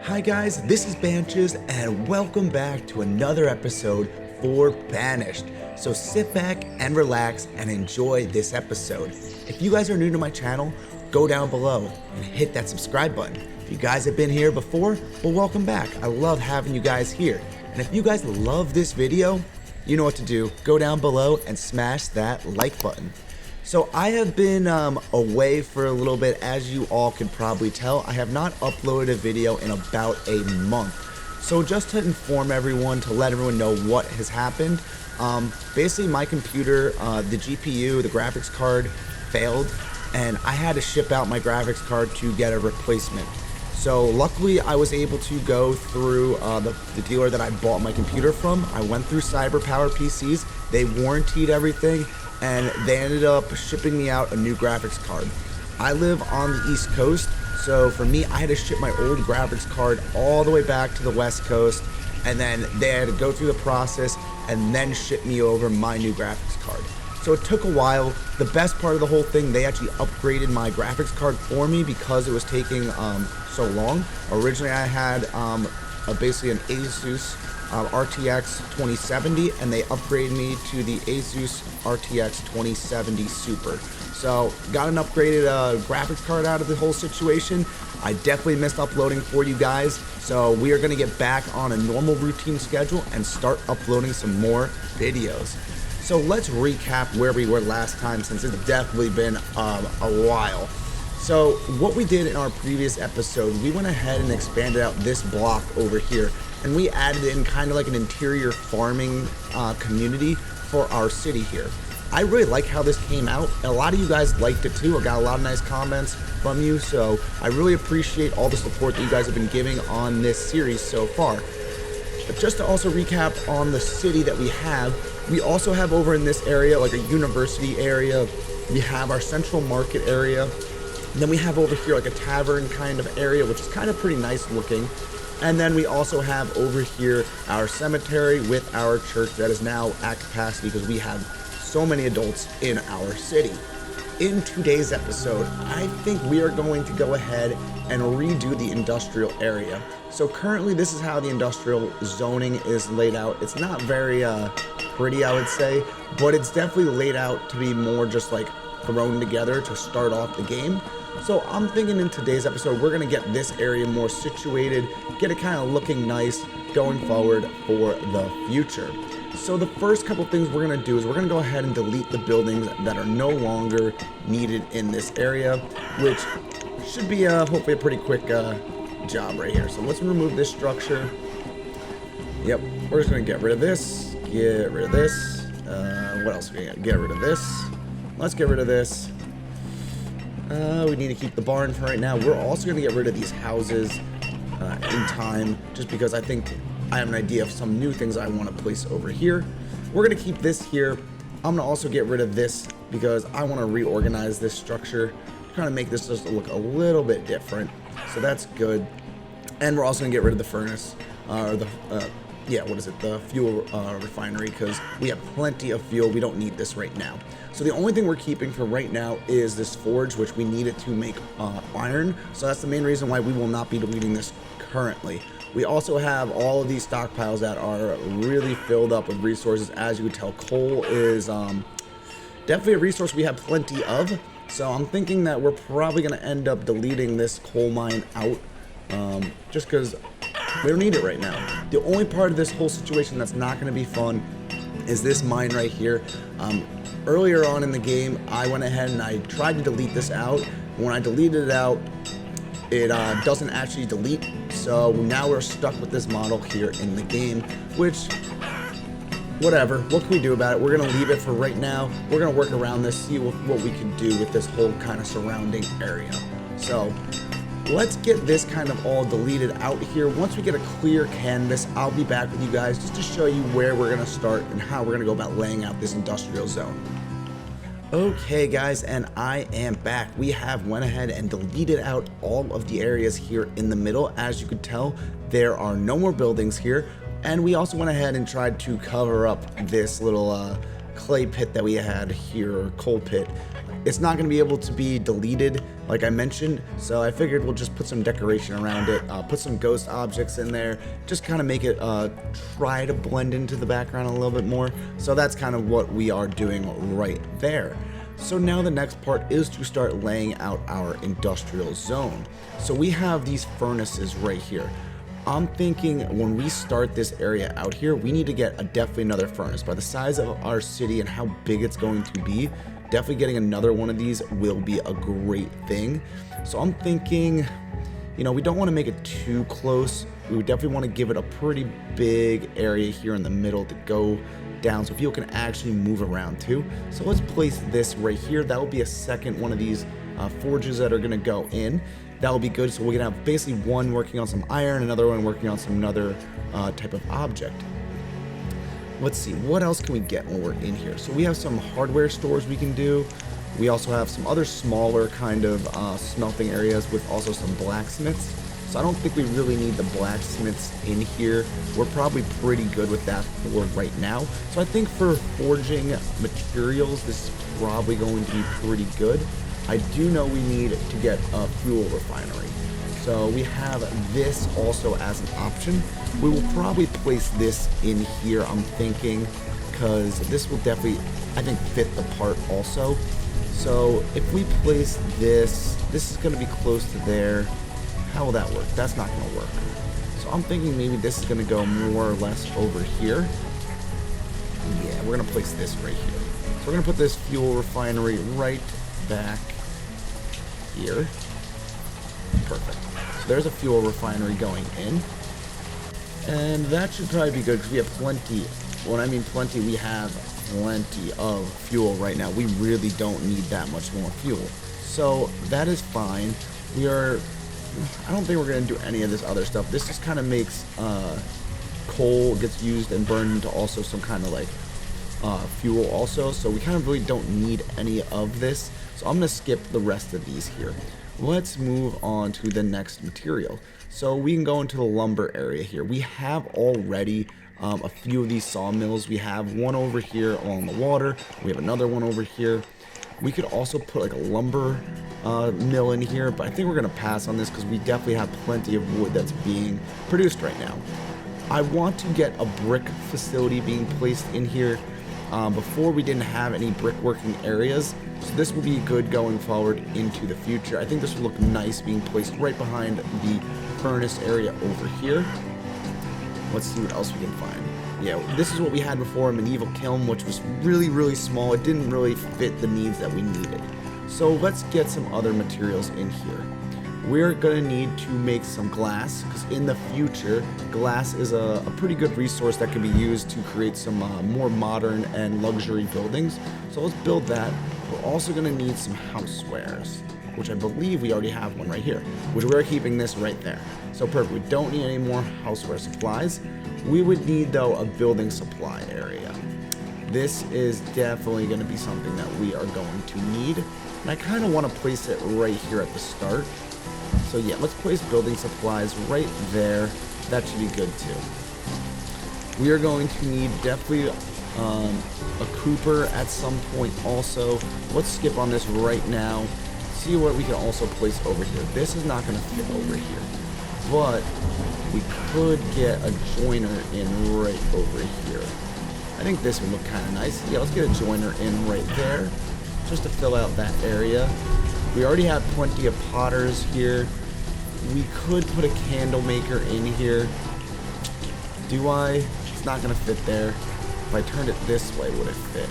Hi guys, this is Banished and welcome back to another episode for Banished. So sit back and relax and enjoy this episode. If you guys are new to my channel, go down below and hit that subscribe button. If you guys have been here before, well, welcome back. I love having you guys here. And if you guys love this video, you know what to do. Go down below and smash that like button. So I have been away for a little bit, as you all can probably tell. I have not uploaded a video in about a month. So just to inform everyone, to let everyone know what has happened, basically my computer, the GPU, the graphics card failed, and I had to ship out my graphics card to get a replacement. So luckily I was able to go through the dealer that I bought my computer from. I went through CyberPower PCs, they warrantied everything, and they ended up shipping me out a new graphics card. I live on the East Coast, so for me, I had to ship my old graphics card all the way back to the West Coast, and then they had to go through the process and then ship me over my new graphics card. So it took a while. The best part of the whole thing, they actually upgraded my graphics card for me because it was taking so long. Originally, I had basically an Asus RTX 2070, and they upgraded me to the Asus RTX 2070 Super. So got an upgraded graphics card out of the whole situation. I definitely missed uploading for you guys, so we are going to get back on a normal routine schedule and start uploading some more videos. So let's recap where we were last time, since it's definitely been a while. So what we did in our previous episode, we went ahead and expanded out this block over here, and we added in kind of like an interior farming community for our city here. I really like how this came out. A lot of you guys liked it too. I got a lot of nice comments from you, so I really appreciate all the support that you guys have been giving on this series so far. But just to also recap on the city that we also have over in this area like a university area. We have our central market area. And then we have over here like a tavern kind of area, which is kind of pretty nice looking. And then we also have over here our cemetery with our church that is now at capacity because we have so many adults in our city. In today's episode, I think we are going to go ahead and redo the industrial area. So currently this is how the industrial zoning is laid out. It's not very pretty, I would say, but it's definitely laid out to be more just like thrown together to start off the game. So I'm thinking in today's episode, we're gonna get this area more situated, get it kind of looking nice going forward for the future. So the first couple things we're gonna do is we're gonna go ahead and delete the buildings that are no longer needed in this area, which should be hopefully a pretty quick job right here. So let's remove this structure. Yep, we're just gonna get rid of this, get rid of this. What else we got? Get rid of this. Let's get rid of this. We need to keep the barn for right now. We're also going to get rid of these houses in time, just because I think I have an idea of some new things I want to place over here. We're going to keep this here. I'm going to also get rid of this because I want to reorganize this structure, trying to make this just look a little bit different. So that's good. And we're also going to get rid of the furnace, or the the fuel refinery, because we have plenty of fuel. We don't need this right now. So the only thing we're keeping for right now is this forge, which we need it to make iron. So that's the main reason why we will not be deleting this currently. We also have all of these stockpiles that are really filled up with resources. As you can tell, coal is definitely a resource we have plenty of. So I'm thinking that we're probably going to end up deleting this coal mine out, just because we don't need it right now. The only part of this whole situation that's not going to be fun is this mine right here. Earlier on in the game, I went ahead and I tried to delete this out. When I deleted it out, it doesn't actually delete. So now we're stuck with this model here in the game, which, whatever. What can we do about it? We're going to leave it for right now. We're going to work around this, see what we can do with this whole kind of surrounding area. So let's get this kind of all deleted out here. Once we get a clear canvas, I'll be back with you guys just to show you where we're going to start and how we're going to go about laying out this industrial zone. Okay guys, and I am back. We have went ahead and deleted out all of the areas here in the middle. As you could tell, there are no more buildings here, and we also went ahead and tried to cover up this little clay pit that we had here, or coal pit. it's not going to be able to be deleted like I mentioned, so I figured we'll just put some decoration around it, put some ghost objects in there, just kind of make it try to blend into the background a little bit more. So that's kind of what we are doing right there. So now the next part is to start laying out our industrial zone. So we have these furnaces right here. I'm thinking when we start this area out here, we need to get definitely another furnace. By the size of our city and how big it's going to be, definitely getting another one of these will be a great thing. So I'm thinking, you know, we don't want to make it too close. We would definitely want to give it a pretty big area here in the middle to go down so people can actually move around too. So let's place this right here. That will be a second one of these forges that are going to go in. That will be good. So we're going to have basically one working on some iron, another one working on some other type of object. Let's see, what else can we get when we're in here? So we have some hardware stores we can do. We also have some other smaller kind of smelting areas with also some blacksmiths. So I don't think we really need the blacksmiths in here. We're probably pretty good with that for right now. So I think for forging materials, this is probably going to be pretty good. I do know we need to get a fuel refinery. So we have this also as an option. We will probably place this in here, I'm thinking, because this will definitely, I think, fit the part also. So if we place this, this is going to be close to there. How will that work? That's not going to work. So I'm thinking maybe this is going to go more or less over here. Yeah, we're going to place this right here. So we're going to put this fuel refinery right back here. Perfect. So there's a fuel refinery going in. And that should probably be good because we have plenty. When I mean plenty, we have plenty of fuel right now. We really don't need that much more fuel. So that is fine. I don't think we're going to do any of this other stuff. This just kind of makes coal gets used and burned into also some kind of like fuel also. So we kind of really don't need any of this. So I'm going to skip the rest of these here. Let's move on to the next material. So we can go into the lumber area here. We have already a few of these sawmills. We have one over here along the water. We have another one over here. We could also put like a lumber mill in here, but I think we're going to pass on this because we definitely have plenty of wood that's being produced right now. I want to get a brick facility being placed in here. Before we didn't have any brick working areas, so this will be good going forward into the future. I think this will look nice being placed right behind the furnace area over here. Let's see what else we can find. Yeah, this is what we had before, a medieval kiln, which was really, really small. It didn't really fit the needs that we needed. So let's get some other materials in here. We're going to need to make some glass, because in the future, glass is a pretty good resource that can be used to create some more modern and luxury buildings. So let's build that. We're also going to need some housewares, which I believe we already have one right here, which we're keeping this right there. So perfect. We don't need any more houseware supplies. We would need, though, a building supply area. This is definitely going to be something that we are going to need. And I kind of want to place it right here at the start. So yeah, let's place building supplies right there. That should be good too. We are going to need definitely a Cooper at some point also. Let's skip on this right now. See what we can also place over here. This is not going to fit over here, but we could get a joiner in right over here. I think this would look kind of nice. Yeah, let's get a joiner in right there, just to fill out that area. We already have plenty of potters here. We could put a candle maker in here. Do I? It's not going to fit there. If I turned it this way, would it fit?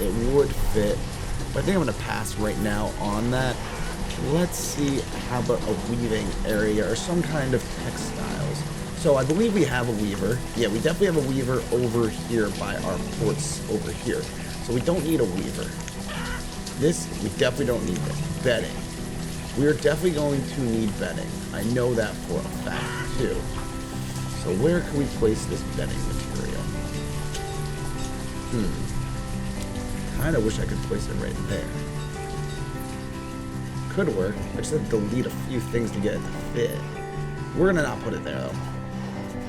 It would fit. But I think I'm going to pass right now on that. Let's see how about a weaving area or some kind of textiles. So I believe we have a weaver. Yeah, we definitely have a weaver over here by our ports over here. So we don't need a weaver. This, we definitely don't need that. Bedding. We are definitely going to need bedding. I know that for a fact, too. So where can we place this bedding material? Kind of wish I could place it right there. Could work. I just have to delete a few things to get it to fit. We're going to not put it there, though.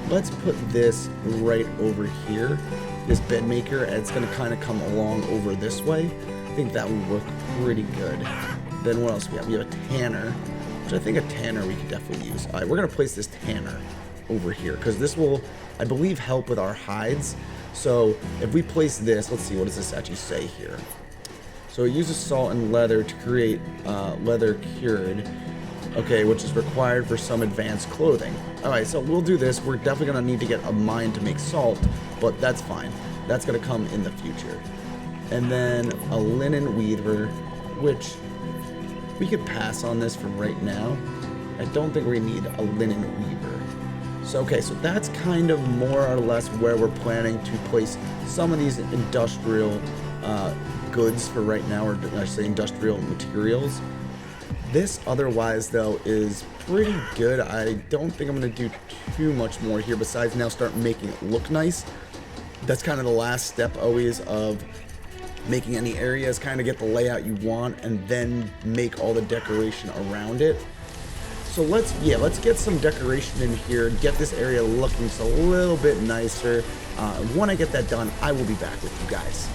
Let's put this right over here. This bed maker, and it's going to kind of come along over this way. I think that will work pretty good. Then what else we have? We have a tanner, which I think a tanner we could definitely use. All right, we're going to place this tanner over here because this will, I believe, help with our hides. So if we place this, let's see, what does this actually say here? So it uses salt and leather to create leather cured. Okay, which is required for some advanced clothing. Alright, so we'll do this. We're definitely going to need to get a mine to make salt, but that's fine. That's going to come in the future. And then a linen weaver, which we could pass on this for right now. I don't think we need a linen weaver. So, okay, so that's kind of more or less where we're planning to place some of these industrial goods for right now, or I should say industrial materials. This otherwise though is pretty good. I don't think I'm going to do too much more here besides now start making it look nice. That's kind of the last step always of making any areas, kind of get the layout you want and then make all the decoration around it. So let's get some decoration in here, get this area looking just a little bit nicer. When I get that done, I will be back with you guys.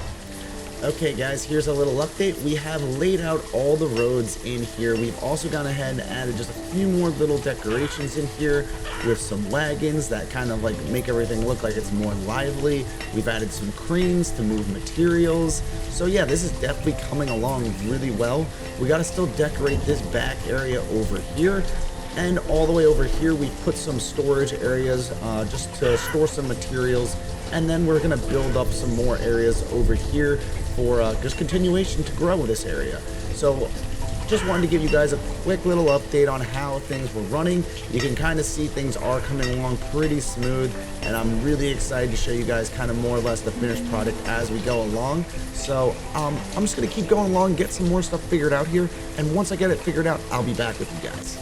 Okay guys, here's a little update. We have laid out all the roads in here. We've also gone ahead and added just a few more little decorations in here with some wagons that kind of like make everything look like it's more lively. We've added some cranes to move materials. So yeah, this is definitely coming along really well. We got to still decorate this back area over here. And all the way over here, we've put some storage areas just to store some materials. And then we're going to build up some more areas over here for just continuation to grow this area. So just wanted to give you guys a quick little update on how things were running. You can kind of see things are coming along pretty smooth, and I'm really excited to show you guys kind of more or less the finished product as we go along. So I'm just going to keep going along, get some more stuff figured out here, and once I get it figured out, I'll be back with you guys.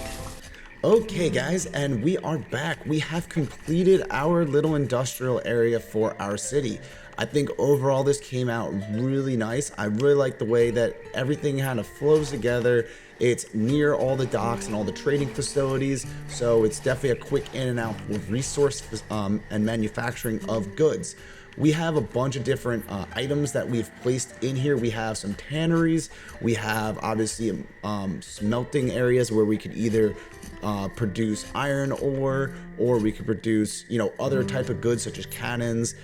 Okay guys, and we are back. We have completed our little industrial area for our city. I think overall this came out really nice. I really like the way that everything kind of flows together. It's near all the docks and all the trading facilities, so it's definitely a quick in and out with resource and manufacturing of goods. We have a bunch of different items that we've placed in here. We have some tanneries. We have obviously smelting areas where we could either produce iron ore, or we could produce, you know, other type of goods such as cannons,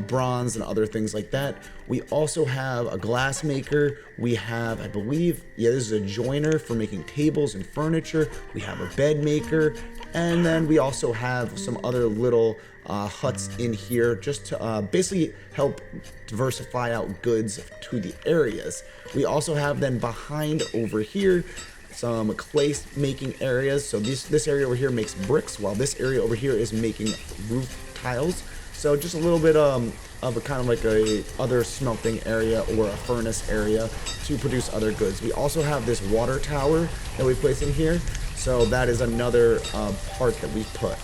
bronze, and other things like that. We also have a glass maker. We have, I believe, yeah, this is a joiner for making tables and furniture. We have a bed maker, and then we also have some other little huts in here just to basically help diversify out goods to the areas. We also have then behind over here some clay making areas. So this area over here makes bricks, while this area over here is making roof tiles. So just a little bit of a kind of like a other smelting area or a furnace area to produce other goods. We also have this water tower that we place in here. So that is another part that we put.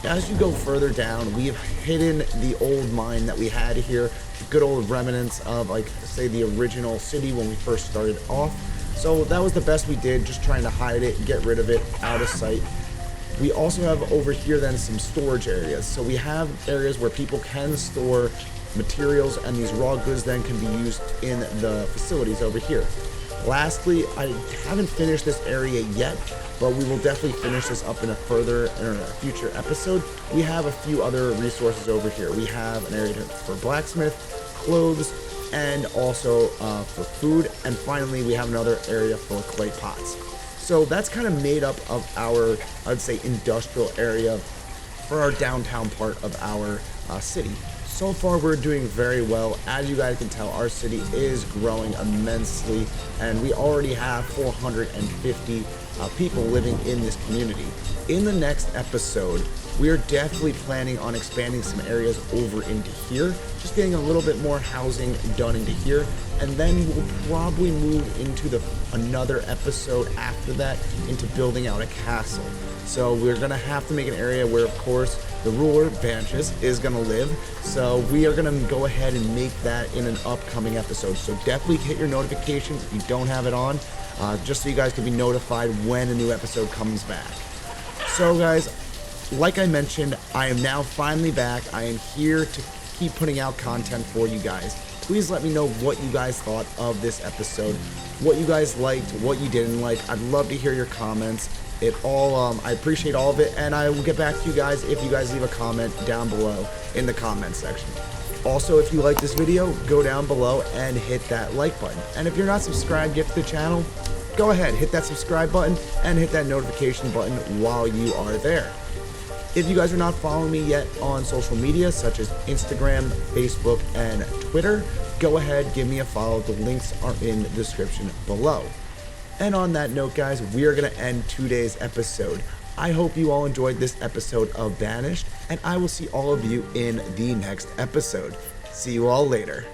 As you go further down, we've hidden the old mine that we had here, good old remnants of, like, say, the original city when we first started off. So that was the best we did, just trying to hide it, get rid of it, out of sight. We also have over here then some storage areas. So we have areas where people can store materials, and these raw goods then can be used in the facilities over here. Lastly, I haven't finished this area yet, but we will definitely finish this up in a future episode. We have a few other resources over here. We have an area for blacksmith, clothes, and also for food. And finally, we have another area for clay pots. So that's kind of made up of our, I'd say, industrial area for our downtown part of our city. So far, we're doing very well. As you guys can tell, our city is growing immensely, and we already have 450 people living in this community. In the next episode, we are definitely planning on expanding some areas over into here, just getting a little bit more housing done into here, and then we'll probably move into another episode after that into building out a castle. So we're gonna have to make an area where, of course, the ruler, Banished, is gonna live. So we are gonna go ahead and make that in an upcoming episode. So definitely hit your notifications if you don't have it on, just so you guys can be notified when a new episode comes back. So guys, like I mentioned, I am now finally back. I am here to keep putting out content for you guys. Please let me know what you guys thought of this episode, what you guys liked, what you didn't like. I'd love to hear your comments. I appreciate all of it, and I will get back to you guys if you guys leave a comment down below in the comment section. Also, if you like this video, go down below and hit that like button. And if you're not subscribed yet to the channel, go ahead, hit that subscribe button and hit that notification button while you are there. If you guys are not following me yet on social media, such as Instagram, Facebook, and Twitter, go ahead, give me a follow. The links are in the description below. And on that note, guys, we are going to end today's episode. I hope you all enjoyed this episode of Banished, and I will see all of you in the next episode. See you all later.